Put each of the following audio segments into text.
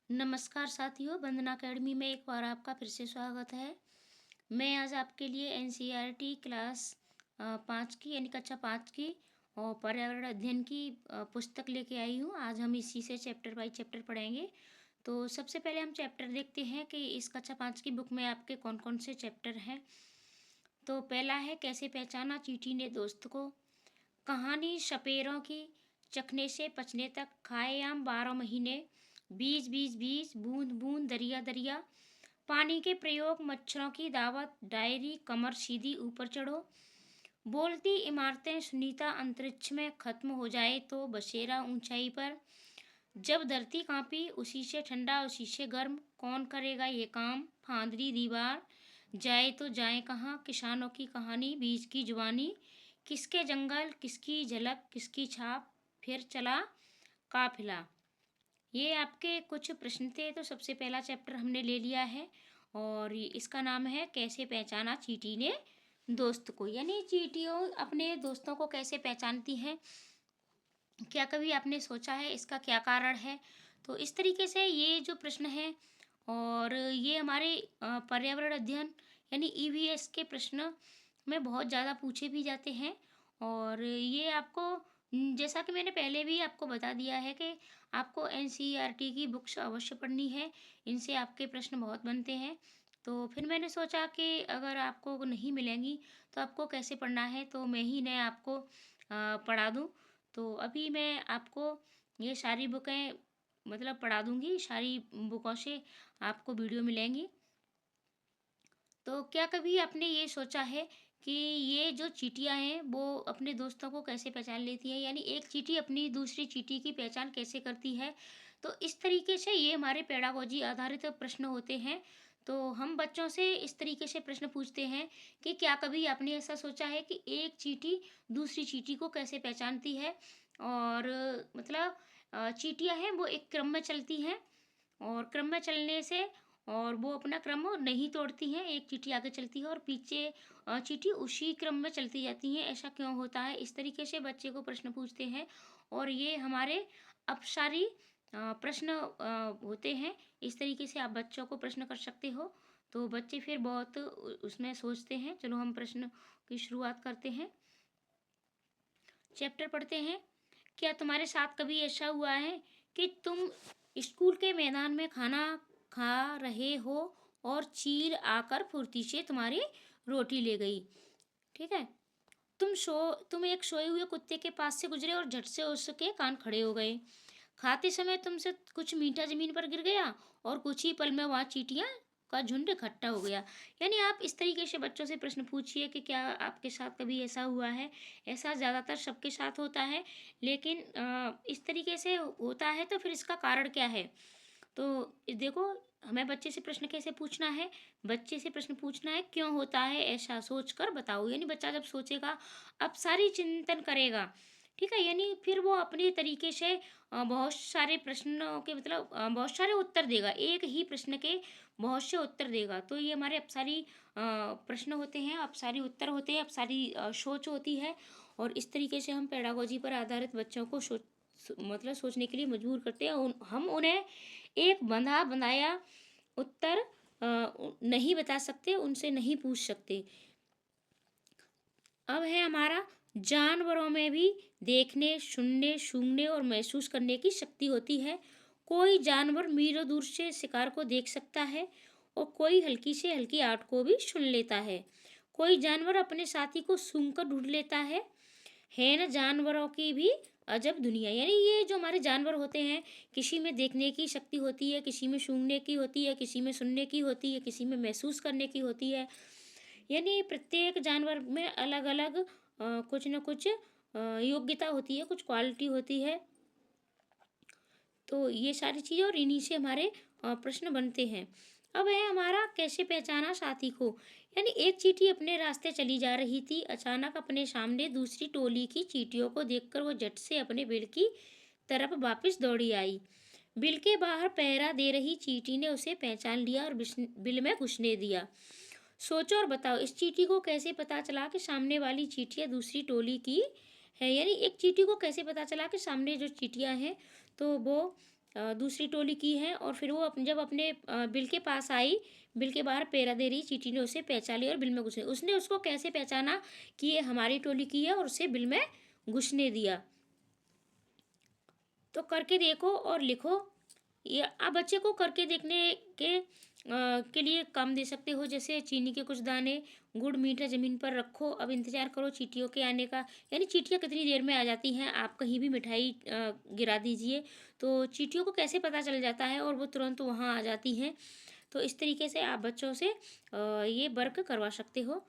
नमस्कार साथियों, वंदना अकेडमी में एक बार आपका फिर से स्वागत है। मैं आज आपके लिए एनसीईआरटी क्लास 5 की यानी कक्षा 5 की और पर्यावरण अध्ययन की पुस्तक लेके आई हूँ। आज हम इसी से चैप्टर बाय चैप्टर पढ़ेंगे। तो सबसे पहले हम चैप्टर देखते हैं कि इस कक्षा 5 की बुक में आपके कौन कौन से चैप्टर हैं। तो पहला है कैसे पहचाना चींटी ने दोस्त को। कहानी सपेरों की, चखने से पचने तक, खाए आम 12 महीने, बीज बीज बीज, बूंद बूंद, दरिया दरिया, पानी के प्रयोग, मच्छरों की दावत, डायरी, कमर सीधी ऊपर चढ़ो, बोलती इमारतें, सुनीता अंतरिक्ष में, खत्म हो जाए तो बसेरा ऊंचाई पर, जब धरती कांपी, उसी से ठंडा उसी से गर्म, कौन करेगा ये काम, फांदरी दीवार, जाए तो जाए कहाँ, किसानों की कहानी, बीज की जुबानी, किसके जंगल, किसकी झलक, किसकी छाप, फिर चला काफिला। ये आपके कुछ प्रश्न थे। तो सबसे पहला चैप्टर हमने ले लिया है और इसका नाम है कैसे पहचाना चींटी ने दोस्त को, यानी चींटियों अपने दोस्तों को कैसे पहचानती हैं। क्या कभी आपने सोचा है इसका क्या कारण है? तो इस तरीके से ये जो प्रश्न है और ये हमारे पर्यावरण अध्ययन यानी ईवीएस के प्रश्न में बहुत ज़्यादा पूछे भी जाते हैं। और ये आपको जैसा कि मैंने पहले भी आपको बता दिया है कि आपको एनसीईआरटी की बुक्स अवश्य पढ़नी है। इनसे आपके प्रश्न बहुत बनते हैं। तो फिर मैंने सोचा कि अगर आपको नहीं मिलेंगी तो आपको कैसे पढ़ना है, तो मैं ही इन्हें आपको पढ़ा दूँ। तो अभी मैं आपको ये सारी बुकें मतलब पढ़ा दूँगी, सारी बुकों से आपको वीडियो मिलेंगी। तो क्या कभी आपने ये सोचा है कि ये जो चींटियाँ हैं वो अपने दोस्तों को कैसे पहचान लेती हैं, यानी एक चींटी अपनी दूसरी चींटी की पहचान कैसे करती है? तो इस तरीके से ये हमारे पेडागोजी आधारित प्रश्न होते हैं। तो हम बच्चों से इस तरीके से प्रश्न पूछते हैं कि क्या कभी आपने ऐसा सोचा है कि एक चींटी दूसरी चींटी को कैसे पहचानती है? और मतलब चींटियाँ हैं वो एक क्रम में चलती हैं और क्रम में चलने से और वो अपना क्रम नहीं तोड़ती हैं, एक चींटी आगे चलती है और पीछे चींटी उसी क्रम में चलती जाती हैं, ऐसा क्यों होता है? इस तरीके से बच्चे को प्रश्न पूछते हैं और ये हमारे अपसारी प्रश्न होते हैं। इस तरीके से आप बच्चों को प्रश्न कर सकते हो, तो बच्चे फिर बहुत उसमें सोचते हैं। चलो हम प्रश्न की शुरुआत करते हैं, चैप्टर पढ़ते हैं। क्या तुम्हारे साथ कभी ऐसा हुआ है कि तुम स्कूल के मैदान में खाना खा रहे हो और चील आकर फुर्ती से तुम्हारी रोटी ले गई? ठीक है। तुम एक सोए हुए कुत्ते के पास से गुजरे और झट से उसके कान खड़े हो गए। खाते समय तुमसे कुछ मीठा जमीन पर गिर गया और कुछ ही पल में वहां चींटियां का झुंड इकट्ठा हो गया। यानी आप इस तरीके से बच्चों से प्रश्न पूछिए कि क्या आपके साथ कभी ऐसा हुआ है। ऐसा ज़्यादातर सबके साथ होता है, लेकिन इस तरीके से होता है तो फिर इसका कारण क्या है? तो देखो, हमें बच्चे से प्रश्न कैसे पूछना है? बच्चे से प्रश्न पूछना है क्यों होता है ऐसा, सोच कर बताओ। यानी बच्चा जब सोचेगा, अब सारी चिंतन करेगा, ठीक है, यानी फिर वो अपने तरीके से बहुत सारे प्रश्नों के मतलब बहुत सारे उत्तर देगा, एक ही प्रश्न के बहुत से उत्तर देगा। तो ये हमारे अपसारी प्रश्न होते हैं, अपसारी उत्तर होते हैं, अपसारी सोच होती है। और इस तरीके से हम पेडागोजी पर आधारित बच्चों को मतलब सोचने के लिए मजबूर करते हैं। हम उन्हें एक बंधा बनाया उत्तर नहीं बता सकते, उनसे नहीं पूछ सकते। अब है हमारा, जानवरों में भी देखने, सुनने, सूंघने और महसूस करने की शक्ति होती है। कोई जानवर मीलों दूर से शिकार को देख सकता है और कोई हल्की से हल्की आवाज को भी सुन लेता है। कोई जानवर अपने साथी को सूंघकर ढूंढ लेता है ना जानवरों की भी अजब दुनिया। यानी ये जो हमारे जानवर होते हैं, किसी में देखने की शक्ति होती है, किसी में सूंघने की होती है, किसी में सुनने की होती है, किसी में महसूस करने की होती है। यानी प्रत्येक जानवर में अलग अलग कुछ न कुछ योग्यता होती है, कुछ क्वालिटी होती है। तो ये सारी चीज़ें और इन्हीं से हमारे प्रश्न बनते हैं। अब है हमारा कैसे पहचाना साथी को। यानी एक चींटी अपने रास्ते चली जा रही थी, अचानक अपने सामने दूसरी टोली की चींटियों को देखकर वो झट से अपने बिल की तरफ वापस दौड़ी आई। बिल के बाहर पहरा दे रही चींटी ने उसे पहचान लिया और बिल में घुसने दिया। सोचो और बताओ, इस चींटी को कैसे पता चला कि सामने वाली चींटियां दूसरी टोली की है? यानी एक चींटी को कैसे पता चला कि सामने जो चींटियां हैं तो वो दूसरी टोली की है और फिर वो जब अपने बिल के पास आई, बिल के बाहर पहरा दे रही, चींटी ने उसे पहचान लिया और बिल में घुसे। उसने उसको कैसे पहचाना कि ये हमारी टोली की है और उसे बिल में घुसने दिया। तो करके देखो और लिखो। ये आप बच्चे को करके देखने के लिए काम दे सकते हो, जैसे चीनी के कुछ दाने, गुड़ मीठा ज़मीन पर रखो, अब इंतज़ार करो चींटियों के आने का। यानी चींटियाँ कितनी देर में आ जाती हैं, आप कहीं भी मिठाई गिरा दीजिए, तो चींटियों को कैसे पता चल जाता है और वो तुरंत वहाँ आ जाती हैं। तो इस तरीके से आप बच्चों से ये वर्क करवा सकते हो।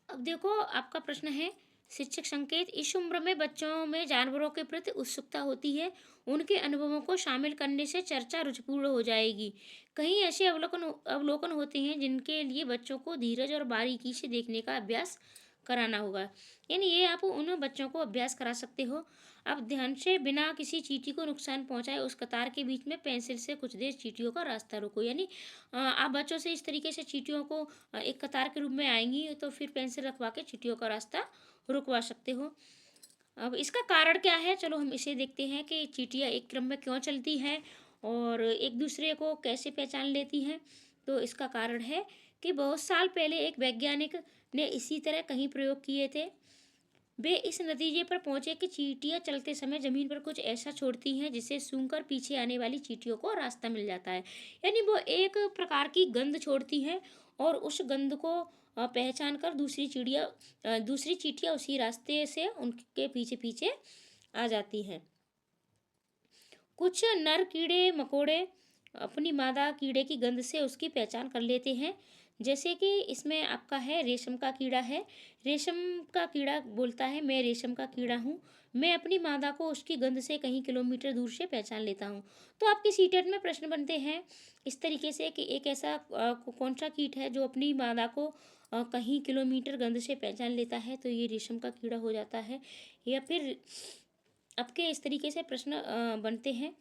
अब देखो आपका प्रश्न है, शिक्षक संकेत। इस उम्र में बच्चों में जानवरों के प्रति उत्सुकता होती है। उनके अनुभवों को शामिल करने से चर्चा रुचिपूर्ण हो जाएगी। कहीं ऐसे अवलोकन अवलोकन होते हैं जिनके लिए बच्चों को धीरज और बारीकी से देखने का अभ्यास कराना होगा। यानी ये आप उन बच्चों को अभ्यास करा सकते हो। अब ध्यान से बिना किसी चींटी को नुकसान पहुंचाए उस कतार के बीच में पेंसिल से कुछ देर चींटियों का रास्ता रोको। यानी आप बच्चों से इस तरीके से चींटियों को एक कतार के रूप में आएंगी तो फिर पेंसिल रखवा के चींटियों का रास्ता रुकवा सकते हो। अब इसका कारण क्या है, चलो हम इसे देखते हैं कि चींटियाँ एक क्रम में क्यों चलती हैं और एक दूसरे को कैसे पहचान लेती हैं। तो इसका कारण है कि बहुत साल पहले एक वैज्ञानिक ने इसी तरह कहीं प्रयोग किए थे। वे इस नतीजे पर पहुंचे कि चींटियां चलते समय जमीन पर कुछ ऐसा छोड़ती हैं जिसे सूंघकर पीछे आने वाली चींटियों को रास्ता मिल जाता है। यानी वो एक प्रकार की गंध छोड़ती हैं और उस गंध को पहचान कर दूसरी चींटियां उसी रास्ते से उनके पीछे पीछे आ जाती हैं। कुछ नर कीड़े मकोड़े अपनी मादा कीड़े की गंध से उसकी पहचान कर लेते हैं। जैसे कि इसमें आपका है रेशम का कीड़ा है। रेशम का कीड़ा बोलता है, मैं रेशम का कीड़ा हूँ, मैं अपनी मादा को उसकी गंध से कहीं किलोमीटर दूर से पहचान लेता हूँ। तो आपके सीटेट में प्रश्न बनते हैं इस तरीके से कि एक ऐसा कौन सा कीट है जो अपनी मादा को कहीं किलोमीटर गंध से पहचान लेता है, तो ये रेशम का कीड़ा हो जाता है। या फिर आपके इस तरीके से प्रश्न बनते हैं,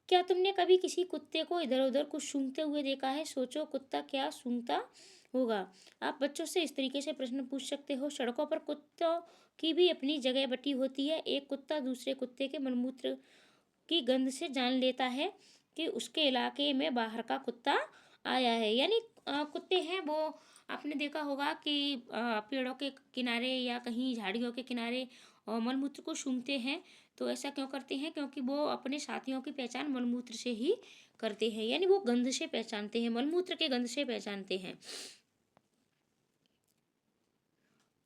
क्या तुमने कभी किसी कुत्ते को इधर उधर कुछ सूंघते हुए देखा है? सोचो कुत्ता क्या सूंघता होगा। आप बच्चों से इस तरीके से प्रश्न पूछ सकते हो। सड़कों पर कुत्तों की भी अपनी जगह बटी होती है। एक कुत्ता दूसरे कुत्ते के मलमूत्र की गंध से जान लेता है कि उसके इलाके में बाहर का कुत्ता आया है। यानी कुत्ते हैं वो, आपने देखा होगा कि पेड़ों के किनारे या कहीं झाड़ियों के किनारे मलमूत्र को सूंघते हैं। तो ऐसा क्यों करते हैं? क्योंकि वो अपने साथियों की पहचान मलमूत्र से ही करते हैं। यानी वो गंध से पहचानते हैं, मलमूत्र के गंध से पहचानते हैं।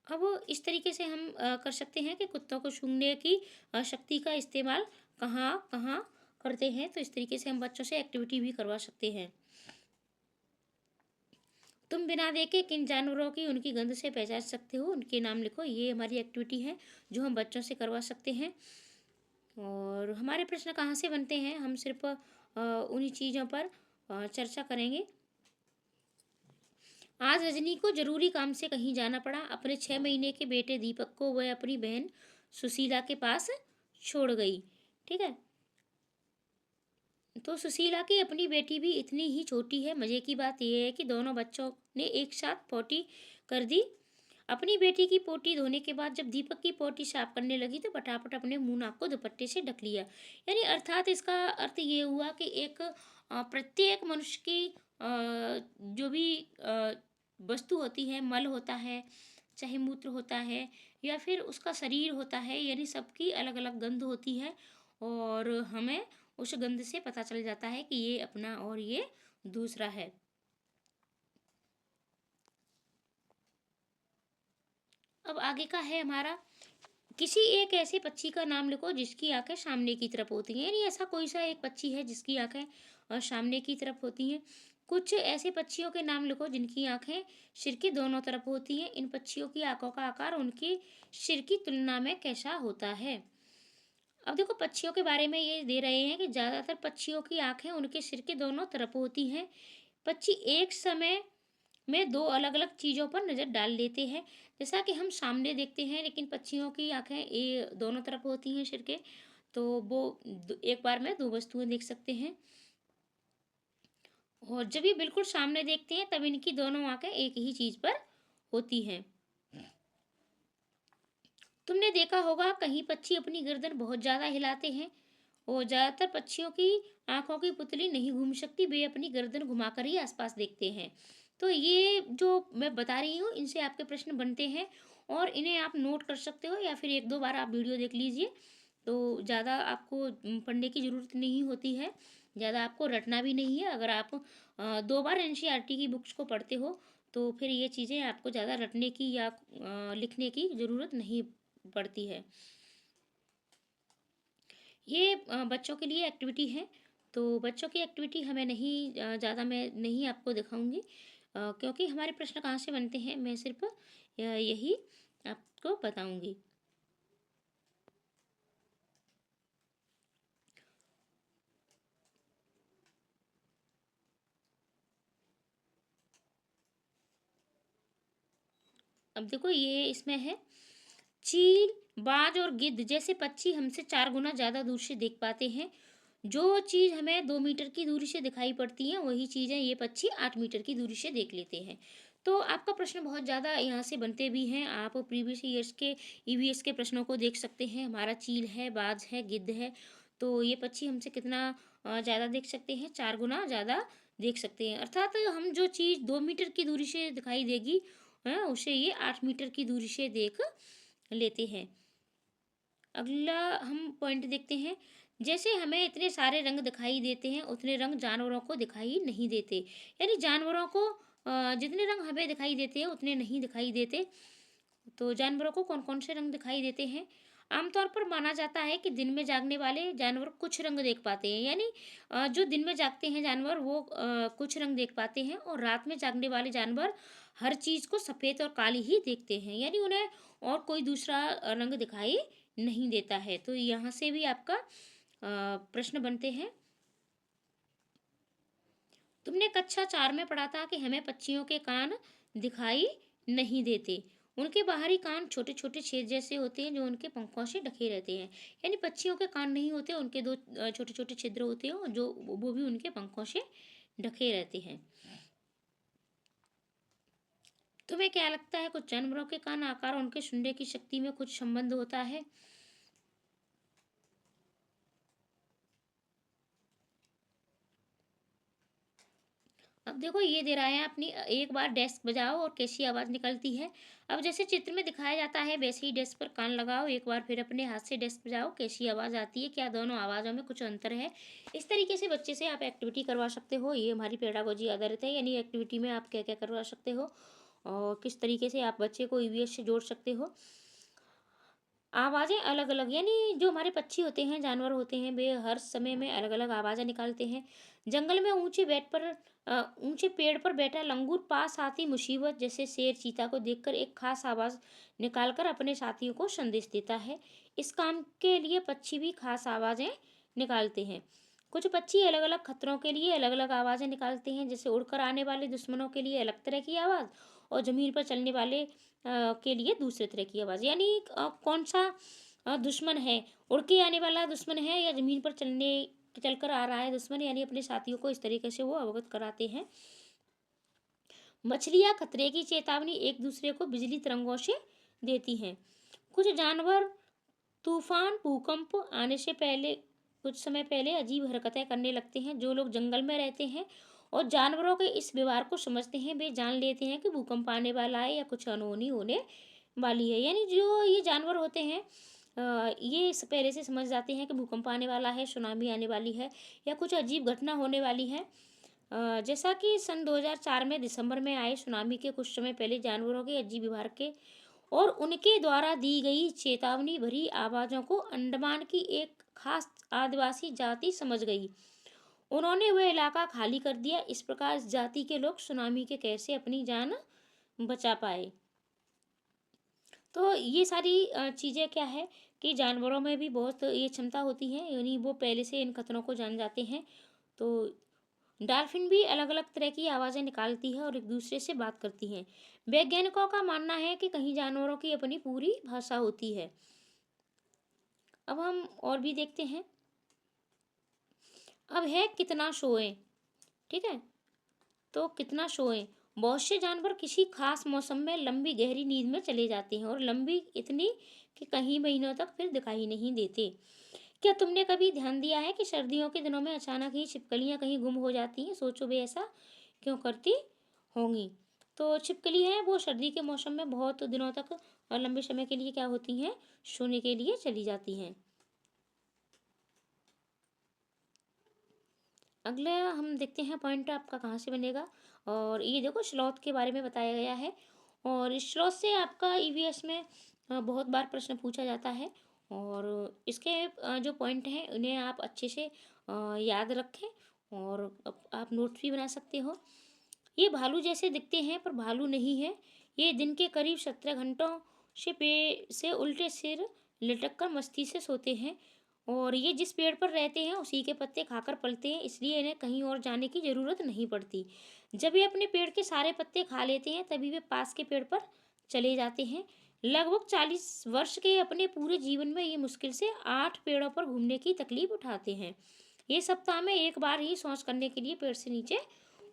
अब इस तरीके से हम कर सकते हैं कि कुत्तों को सूंघने की शक्ति का इस्तेमाल कहाँ कहाँ करते हैं। तो इस तरीके से हम बच्चों से एक्टिविटी भी करवा सकते हैं। तुम बिना देखे किन जानवरों की उनकी गंध से पहचान सकते हो, उनके नाम लिखो। ये हमारी एक्टिविटी है जो हम बच्चों से करवा सकते हैं। और हमारे प्रश्न कहाँ से बनते हैं, हम सिर्फ उन्हीं चीज़ों पर चर्चा करेंगे। आज रजनी को जरूरी काम से कहीं जाना पड़ा। अपने 6 महीने के बेटे दीपक को वह अपनी बहन सुशीला के पास छोड़ गई। ठीक है, तो सुशीला की अपनी बेटी भी इतनी ही छोटी है। मजे की बात यह है कि दोनों बच्चों ने एक साथ पोटी कर दी। अपनी बेटी की पोटी धोने के बाद जब दीपक की पोटी साफ करने लगी तो फटाफट अपने मुंह नाक को दुपट्टे से ढक लिया। यानी अर्थात इसका अर्थ ये हुआ कि एक प्रत्येक मनुष्य की जो भी वस्तु होती है, मल होता है, चाहे मूत्र होता है या फिर उसका शरीर होता है, यानी सबकी अलग अलग गंध होती है और हमें उस गंध से पता चल जाता है कि ये अपना और ये दूसरा है। अब आगे का है हमारा, किसी एक ऐसे पक्षी का नाम लिखो जिसकी आंखें सामने की तरफ होती हैं। यानी ऐसा कोई सा एक पक्षी है जिसकी आंखें सामने की तरफ होती हैं। कुछ ऐसे पक्षियों के नाम लिखो जिनकी आंखें सिर की दोनों तरफ होती हैं। इन पक्षियों की आंखों का आकार उनकी सिर की तुलना में कैसा होता है? अब देखो पक्षियों के बारे में ये दे रहे हैं कि ज्यादातर पक्षियों की आंखें उनके सिर के दोनों तरफ होती हैं। पक्षी एक समय में दो अलग अलग चीज़ों पर नज़र डाल लेते हैं। जैसा कि हम सामने देखते हैं, लेकिन पक्षियों की आंखें ये दोनों तरफ होती हैं सिर के, तो वो एक बार में दो वस्तुएं देख सकते हैं। और जब ये बिल्कुल सामने देखते हैं तब इनकी दोनों आंखें एक ही चीज़ पर होती हैं। तुमने देखा होगा कहीं पक्षी अपनी गर्दन बहुत ज़्यादा हिलाते हैं और ज़्यादातर पक्षियों की आंखों की पुतली नहीं घूम सकती, वे अपनी गर्दन घुमाकर ही आसपास देखते हैं। तो ये जो मैं बता रही हूँ इनसे आपके प्रश्न बनते हैं और इन्हें आप नोट कर सकते हो या फिर एक दो बार आप वीडियो देख लीजिए। तो ज़्यादा आपको पढ़ने की ज़रूरत नहीं होती है, ज़्यादा आपको रटना भी नहीं है। अगर आप 2 बार एनसीईआरटी की बुक्स को पढ़ते हो तो फिर ये चीज़ें आपको ज़्यादा रटने की या लिखने की ज़रूरत नहीं पड़ती है। ये बच्चों के लिए एक्टिविटी है, तो बच्चों की एक्टिविटी हमें नहीं ज़्यादा मैं नहीं आपको दिखाऊँगी क्योंकि हमारे प्रश्न कहाँ से बनते हैं, मैं सिर्फ़ यही आपको बताऊँगी। अब देखो ये इसमें है, चील, बाज और गिद्ध जैसे पक्षी हमसे 4 गुना ज़्यादा दूर से देख पाते हैं। जो चीज़ हमें 2 मीटर की दूरी से दिखाई पड़ती है, वही चीज़ें ये पक्षी 8 मीटर की दूरी से देख लेते हैं। तो आपका प्रश्न बहुत ज़्यादा यहाँ से बनते भी हैं। आप प्रीवियस ईयर्स के ईवीएस के प्रश्नों को देख सकते हैं। हमारा चील है, बाज है, गिद्ध है, तो ये पक्षी हमसे कितना ज़्यादा देख सकते हैं, 4 गुना ज़्यादा देख सकते हैं। अर्थात हम जो चीज़ 2 मीटर की दूरी से दिखाई देगी, उसे ये 8 मीटर की दूरी से देख लेते हैं। अगला हम पॉइंट देखते हैं, जैसे हमें इतने सारे रंग दिखाई देते हैं उतने रंग जानवरों को दिखाई नहीं देते। यानी जानवरों को जितने रंग हमें दिखाई देते हैं उतने नहीं दिखाई देते। तो जानवरों को कौन कौन से रंग दिखाई देते हैं? आमतौर पर माना जाता है कि दिन में जागने वाले जानवर कुछ रंग देख पाते हैं, यानी जो दिन में जागते हैं जानवर वो कुछ रंग देख पाते हैं और रात में जागने वाले जानवर हर चीज़ को सफ़ेद और काली ही देखते हैं, यानी उन्हें और कोई दूसरा रंग दिखाई नहीं देता है। तो यहाँ से भी आपका प्रश्न बनते हैं। तुमने कक्षा 4 में पढ़ा था कि हमें पक्षियों के कान दिखाई नहीं देते। उनके बाहरी कान छोटे-छोटे छेद जैसे होते हैं जो उनके पंखों से ढके रहते हैं। यानी पक्षियों के कान नहीं होते, उनके 2 छोटे-छोटे छिद्र होते हैं और जो वो भी उनके पंखों से ढके रहते हैं। तुम्हें क्या लगता है कुछ जानवरों के कान आकार और उनके सुनने की शक्ति में कुछ संबंध होता है? अब देखो ये दे रहा है अपनी एक बार डेस्क बजाओ और कैसी आवाज़ निकलती है। अब जैसे चित्र में दिखाया जाता है वैसे ही डेस्क पर कान लगाओ, एक बार फिर अपने हाथ से डेस्क बजाओ, कैसी आवाज़ आती है, क्या दोनों आवाज़ों में कुछ अंतर है? इस तरीके से बच्चे से आप एक्टिविटी करवा सकते हो। ये हमारी पेडागोजी आधारित है, यानी एक्टिविटी में आप क्या-क्या करवा सकते हो और किस तरीके से आप बच्चे को ईवीएस से जोड़ सकते हो। आवाज़ें अलग-अलग, यानी जो हमारे पक्षी होते हैं, जानवर होते हैं, वे हर समय में अलग-अलग आवाज़ें निकालते हैं। जंगल में ऊँचे पेड़ पर बैठा लंगूर पास आती मुसीबत जैसे शेर, चीता को देखकर एक खास आवाज़ निकालकर अपने साथियों को संदेश देता है। इस काम के लिए पक्षी भी खास आवाज़ें निकालते हैं। कुछ पक्षी अलग-अलग खतरों के लिए अलग-अलग आवाज़ें निकालते हैं, जैसे उड़कर आने वाले दुश्मनों के लिए अलग तरह की आवाज़ और ज़मीन पर चलने वाले के लिए दूसरे तरह की आवाज़। यानी कौन सा दुश्मन है, उड़ के आने वाला दुश्मन है या ज़मीन पर चलकर आ रहा है दुश्मन, यानी अपने साथियों को इस तरीके से वो अवगत कराते हैं। मछलियाँ खतरे की चेतावनी एक दूसरे को बिजली तरंगों से देती हैं। कुछ जानवर तूफान, भूकंप आने से पहले कुछ समय पहले अजीब हरकतें करने लगते हैं। जो लोग जंगल में रहते हैं और जानवरों के इस व्यवहार को समझते हैं, वे जान लेते हैं कि भूकंप आने वाला है या कुछ अनहोनी होने वाली है। यानी जो ये जानवर होते हैं ये पहले से समझ जाते हैं कि भूकंप आने वाला है, सुनामी आने वाली है या कुछ अजीब घटना होने वाली है। जैसा कि सन 2004 में दिसंबर में आए सुनामी के कुछ समय पहले जानवरों के अजीब व्यवहार के और उनके द्वारा दी गई चेतावनी भरी आवाज़ों को अंडमान की एक खास आदिवासी जाति समझ गई। उन्होंने वह इलाका खाली कर दिया। इस प्रकार इस जाति के लोग सुनामी के कहर से अपनी जान बचा पाए। तो ये सारी चीज़ें क्या है कि जानवरों में भी बहुत ये क्षमता होती है, यानी वो पहले से इन खतरों को जान जाते हैं। तो डॉल्फिन भी अलग-अलग तरह की आवाज़ें निकालती है और एक दूसरे से बात करती हैं। वैज्ञानिकों का मानना है कि कई जानवरों की अपनी पूरी भाषा होती है। अब हम और भी देखते हैं। अब है कितना सोएं, ठीक है? तो कितना सोएं? बहुत से जानवर किसी खास मौसम में लंबी गहरी नींद में चले जाते हैं, और लंबी इतनी कि कई महीनों तक फिर दिखाई नहीं देते। क्या तुमने कभी ध्यान दिया है कि सर्दियों के दिनों में अचानक ही छिपकलियां कहीं गुम हो जाती हैं? सोचो वे ऐसा क्यों करती होंगी। तो छिपकली है वो सर्दी के मौसम में बहुत दिनों तक और लंबे समय के लिए क्या होती हैं, सोने के लिए चली जाती हैं। अगला हम देखते हैं पॉइंट आपका कहाँ से बनेगा। और ये देखो स्लॉथ के बारे में बताया गया है, और इस स्लॉथ से आपका ईवीएस में बहुत बार प्रश्न पूछा जाता है। और इसके जो पॉइंट हैं उन्हें आप अच्छे से याद रखें, और आप नोट्स भी बना सकते हो। ये भालू जैसे दिखते हैं पर भालू नहीं है। ये दिन के करीब 17 घंटों से से उल्टे सिर लटक कर मस्ती से सोते हैं, और ये जिस पेड़ पर रहते हैं उसी के पत्ते खाकर पलते हैं, इसलिए इन्हें कहीं और जाने की ज़रूरत नहीं पड़ती। जब ये अपने पेड़ के सारे पत्ते खा लेते हैं तभी वे पास के पेड़ पर चले जाते हैं। लगभग 40 वर्ष के अपने पूरे जीवन में ये मुश्किल से 8 पेड़ों पर घूमने की तकलीफ उठाते हैं। ये सप्ताह में एक बार ही शौच करने के लिए पेड़ से नीचे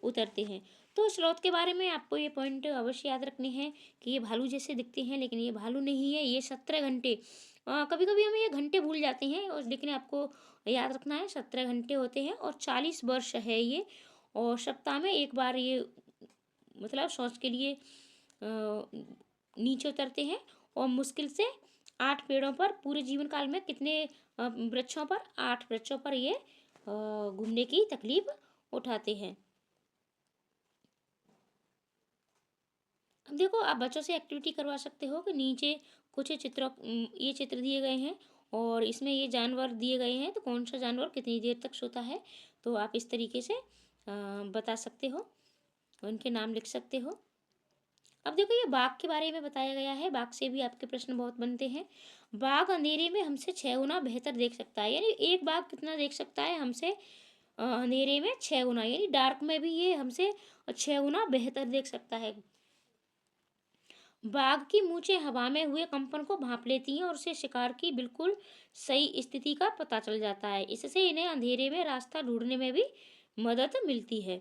उतरते हैं। तो स्लॉथ के बारे में आपको ये पॉइंट अवश्य याद रखने हैं कि ये भालू जैसे दिखते हैं, लेकिन ये भालू नहीं है, ये 17 घंटे। कभी कभी हम ये घंटे भूल जाते हैं, और लेकिन आपको याद रखना है 17 घंटे होते हैं, और 40 वर्ष है ये। और सप्ताह में एक बार ये मतलब शौच के लिए नीचे उतरते हैं, और मुश्किल से 8 पेड़ों पर पूरे जीवन काल में कितने वृक्षों पर, 8 वृक्षों पर ये घूमने की तकलीफ उठाते हैं। अब देखो आप बच्चों से एक्टिविटी करवा सकते हो कि नीचे कुछ चित्रों ये चित्र दिए गए हैं, और इसमें ये जानवर दिए गए हैं, तो कौन सा जानवर कितनी देर तक सोता है, तो आप इस तरीके से बता सकते हो, उनके नाम लिख सकते हो। अब देखो ये बाघ के बारे में बताया गया है, बाघ से भी आपके प्रश्न बहुत बनते हैं। बाघ अंधेरे में हमसे 6 गुना बेहतर देख सकता है, यानी एक बाघ कितना देख सकता है हमसे, अंधेरे में 6 गुना, यानी डार्क में भी ये हमसे 6 गुना बेहतर देख सकता है। बाघ की मूंछें हवा में हुए कंपन को भांप लेती हैं, और उसे शिकार की बिल्कुल सही स्थिति का पता चल जाता है। इससे इन्हें अंधेरे में रास्ता ढूंढने में भी मदद मिलती है।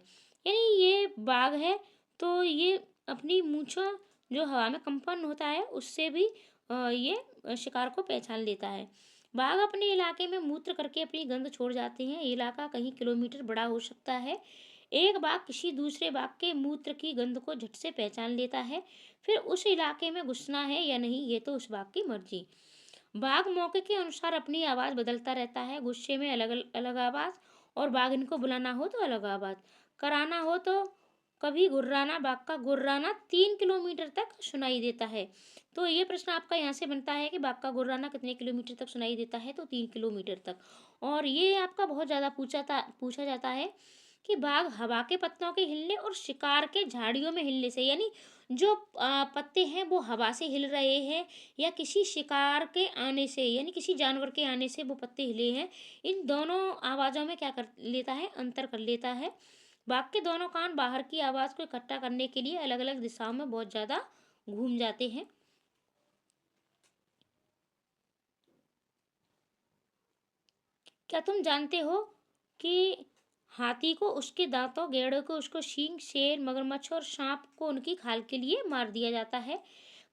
यानी ये बाघ है, तो ये अपनी मूंछों जो हवा में कंपन होता है उससे भी ये शिकार को पहचान लेता है। बाघ अपने इलाके में मूत्र करके अपनी गंध छोड़ जाते हैं। ये इलाका कहीं किलोमीटर बड़ा हो सकता है। एक बाघ किसी दूसरे बाघ के मूत्र की गंध को झट से पहचान लेता है। फिर उस इलाके में घुसना है या नहीं ये तो उस बाघ की मर्जी। बाघ मौके के अनुसार अपनी आवाज़ बदलता रहता है। गुस्से में अलग अलग आवाज़, और बाघ इनको बुलाना हो तो अलग आवाज़, कराना हो तो कभी गुर्राना। बाघ का गुर्राना 3 किलोमीटर तक सुनाई देता है। तो ये प्रश्न आपका यहाँ से बनता है कि बाघ का गुर्राना कितने किलोमीटर तक सुनाई देता है, तो 3 किलोमीटर तक। और ये आपका बहुत ज़्यादा पूछा जाता है कि बाघ हवा के पत्तों के हिलने और शिकार के झाड़ियों में हिलने से, यानी जो पत्ते हैं वो हवा से हिल रहे हैं या किसी शिकार के आने से, यानी किसी जानवर के आने से वो पत्ते हिले हैं, इन दोनों आवाज़ों में क्या कर लेता है, अंतर कर लेता है। बाघ के दोनों कान बाहर की आवाज़ को इकट्ठा करने के लिए अलग अलग दिशाओं में बहुत ज़्यादा घूम जाते हैं। क्या तुम जानते हो कि हाथी को उसके दांतों, गैंडों को उसको सींग, शेर, मगरमच्छ और सांप को उनकी खाल के लिए मार दिया जाता है।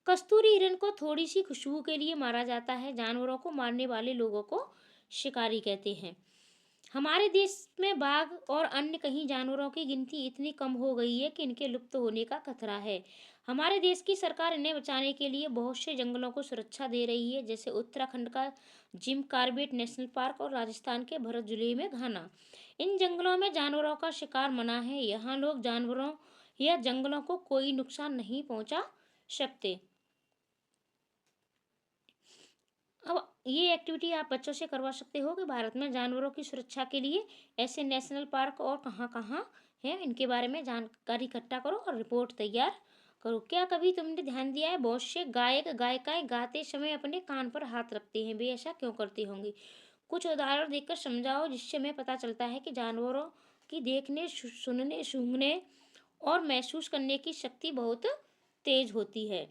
कस्तूरी हिरण को थोड़ी सी खुशबू के लिए मारा जाता है। जानवरों को मारने वाले लोगों को शिकारी कहते हैं। हमारे देश में बाघ और अन्य कई जानवरों की गिनती इतनी कम हो गई है कि इनके लुप्त होने का खतरा है। हमारे देश की सरकार इन्हें बचाने के लिए बहुत से जंगलों को सुरक्षा दे रही है, जैसे उत्तराखंड का जिम कार्बेट नेशनल पार्क और राजस्थान के भरत जिले में घाना। इन जंगलों में जानवरों का शिकार मना है। यहाँ लोग जानवरों या जंगलों को कोई नुकसान नहीं पहुंचा सकते। अब ये एक्टिविटी आप बच्चों से करवा सकते हो कि भारत में जानवरों की सुरक्षा के लिए ऐसे नेशनल पार्क और कहाँ कहाँ हैं, इनके बारे में जानकारी इकट्ठा करो और रिपोर्ट तैयार करो। क्या कभी तुमने ध्यान दिया है बहुत से गायक गायिकाएं गाते समय अपने कान पर हाथ रखते हैं, वे ऐसा क्यों करते होंगे? कुछ उदाहरण देकर समझाओ जिससे हमें पता चलता है कि जानवरों की देखने, सुनने, सूंघने और महसूस करने की शक्ति बहुत तेज होती है।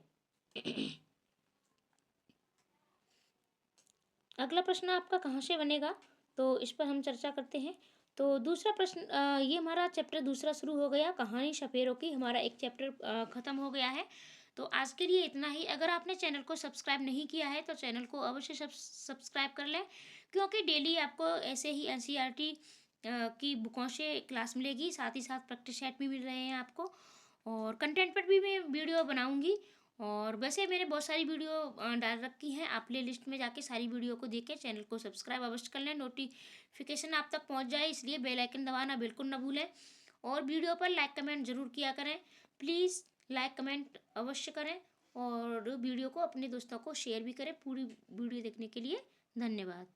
अगला प्रश्न आपका कहाँ से बनेगा, तो इस पर हम चर्चा करते हैं। तो दूसरा प्रश्न, ये हमारा चैप्टर दूसरा शुरू हो गया, कहानी सपेरों की। हमारा एक चैप्टर ख़त्म हो गया है। तो आज के लिए इतना ही। अगर आपने चैनल को सब्सक्राइब नहीं किया है तो चैनल को अवश्य सब्सक्राइब कर लें, क्योंकि डेली आपको ऐसे ही एनसीईआरटी की बुकों से क्लास मिलेगी, साथ ही साथ प्रैक्टिस सेट भी मिल रहे हैं आपको, और कंटेंट पर भी मैं वीडियो बनाऊंगी। और वैसे मैंने बहुत सारी वीडियो डाल रखी हैं, आप प्ले लिस्ट में जाके सारी वीडियो को देख के चैनल को सब्सक्राइब अवश्य कर लें, नोटिफिकेशन आप तक पहुंच जाए, इसलिए बेल आइकन दबाना बिल्कुल ना भूलें। और वीडियो पर लाइक कमेंट ज़रूर किया करें, प्लीज़ लाइक कमेंट अवश्य करें, और वीडियो को अपने दोस्तों को शेयर भी करें। पूरी वीडियो देखने के लिए धन्यवाद।